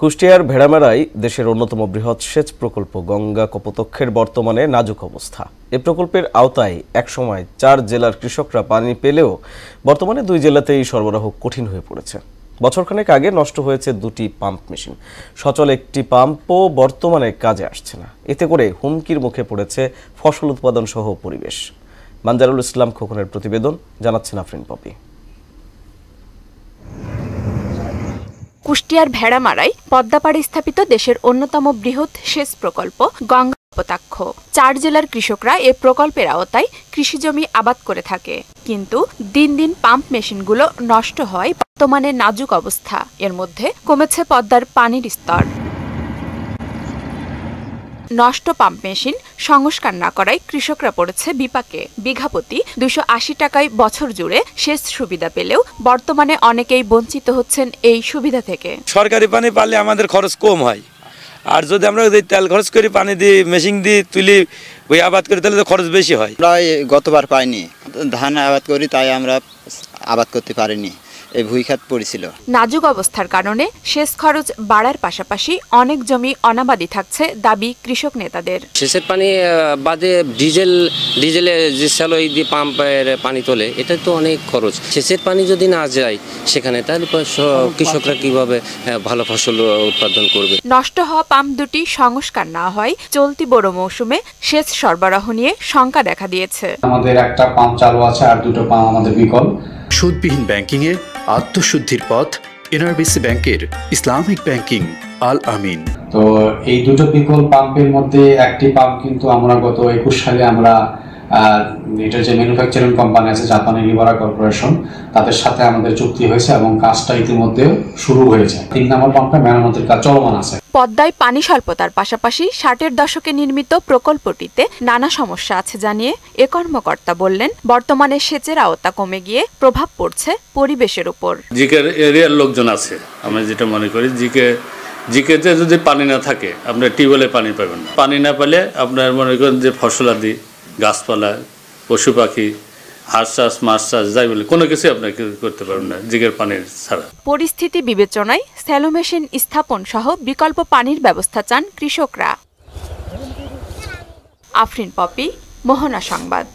কুষ্টিয়ার ভেড়ামারায় দেশের অন্যতম বৃহৎ সেচ প্রকল্প গঙ্গা কপোতাক্ষের বর্তমানে নাজুক অবস্থা। এ প্রকল্পের আওতায় একসময় 4 জেলার কৃষকরা পানি পেলেও বর্তমানে 2 জেলাতেই সরবরাহ কঠিন হয়ে পড়েছে। বছরখানেক আগে নষ্ট হয়েছে 2টি পাম্প মেশিন, সচল একটি পাম্পও বর্তমানে কাজে আসছে না। এতে করে হুমকির মুখে পড়েছে ফসল উৎপাদন সহ পরিবেশ। মানজারুল ইসলাম খোকনের প্রতিবেদন, জানাচ্ছেন আফরিন পপি। কুষ্টিয়ার ভেড়ামারায় পদ্মাপাড়ে স্থাপিত দেশের অন্যতম বৃহৎ সেচ প্রকল্প গঙ্গা কপোতাক্ষ। 4 জেলার কৃষকরা এ প্রকল্পের আওতায় কৃষিজমি আবাদ করে থাকে, কিন্তু দিন দিন পাম্প মেশিনগুলো নষ্ট হয় বর্তমানে নাজুক অবস্থা। এর মধ্যে কমেছে পদ্মার পানির স্তর। নষ্ট পাম্প মেশিন সংস্কার না করায় কৃষকরা পড়েছে বিপাকে। বিঘাপতি 280 টাকায় বছর জুড়ে সেচ সুবিধা পেলেও বর্তমানে অনেকেই বঞ্চিত হচ্ছেন এই সুবিধা থেকে। সরকারি পানি পালে আমাদের খরচ কম হয়, আর যদি আমরা তেল খরচ করি, পানি দিয়ে মেশিন দিয়ে তুলি ওই আবাদ করি, তাহলে তো খরচ বেশি হয়। প্রায় গতবার পাইনি, ধান আবাদ করি তাই আমরা আবাদ করতে পারিনি, এই ভুঁইখাত পড়েছিল। নাজুক অবস্থার কারণে সেচ খরচ বাড়ার পাশাপাশি অনেক জমি অনাবাদি থাকছে দাবি কৃষক নেতাদের। সেচের পানি বাদে ডিজেলে যে স্যালোই দিয়ে পাম্পের পানি তোলে, এটা তো অনেক খরচ। সেচের পানি যদি না যায় সেখানে, তাহলে কৃষকরা কিভাবে ভালো ফসল উৎপাদন করবে? নষ্ট হওয়া পাম্প দুটি সংস্কার না হয় চলতি বড় মৌসুমে সেচ সরবরাহ নিয়ে শঙ্কা দেখা দিয়েছে। আমাদের একটা পাম্প চালু আছে আর 2টো পাম্প আমাদের বিকল। সুদবিহীন ব্যাংকিং এ আত্মশুদ্ধির পথ এনআরবিসি ব্যাংকের ইসলামিক ব্যাংকিং আল আমিন। তো এই 2টো বিকল পাম্পের মধ্যে একটি পাম্প কিন্তু আমরা গত 21 সালে আমরা এটা যে ম্যানুফ্যাকচারিং কোম্পানি আছে জাপানি লিবারা কর্পোরেশন, তাদের সাথে আমাদের চুক্তি হয়েছে এবং কাজটা ইতিমধ্যে শুরু হয়েছে। 3 নম্বর পাম্পটা মেরামতের কাজ চলমান আছে। পদ্মায় পানি স্বল্পতার পাশাপাশি 60-এর দশকে নির্মিত প্রকল্পটিতে নানা সমস্যা আছে জানিয়ে এ কর্মকর্তা বললেন, বর্তমানে সেচের আওতা কমে গিয়ে প্রভাব পড়ছে পরিবেশের উপর। জিকের এরিয়ার লোকজন আছে, আমরা যেটা মনে করি জিকেতে যদি পানি না থাকে আপনার টিউবওয়েলে পানি পাবেন না। পানি না পেলে আপনার মনে করেন যে ফসলাদি, গাছপালা, পশু পাখি, হাঁস চাষ, মাছ চাষ, যাই বলে কোনো কিছু আপনাকে করতে পারবেন না জিকের পানির ছাড়া। পরিস্থিতি বিবেচনায় স্যালো মেশিন স্থাপন সহ বিকল্প পানির ব্যবস্থা চান কৃষকরা। আফরিন পপি, মোহনা সংবাদ।